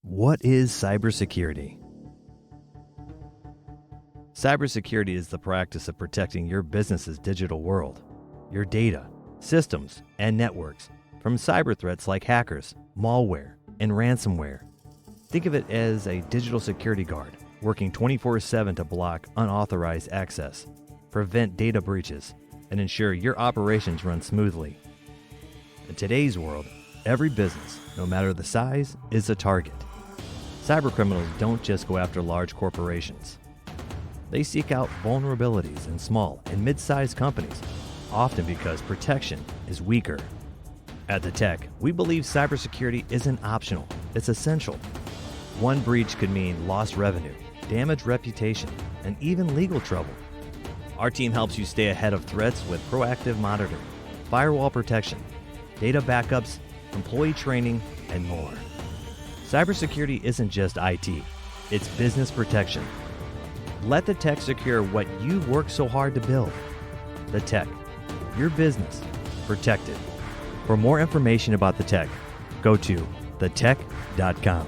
What is cybersecurity? Cybersecurity is the practice of protecting your business's digital world, your data, systems, and networks from cyber threats like hackers, malware, and ransomware. Think of it as a digital security guard working 24/7 to block unauthorized access, prevent data breaches, and ensure your operations run smoothly. In today's world, every business, no matter the size, is a target. Cybercriminals don't just go after large corporations. They seek out vulnerabilities in small and mid-sized companies, often because protection is weaker. At the Tek, we believe cybersecurity isn't optional, it's essential. One breach could mean lost revenue, damaged reputation, and even legal trouble. Our team helps you stay ahead of threats with proactive monitoring, firewall protection, data backups, employee training, and more. Cybersecurity isn't just IT, it's business protection. Let the Tek secure what you've worked so hard to build. The Tek, your business, protected. For more information about the Tek, go to thetek.com.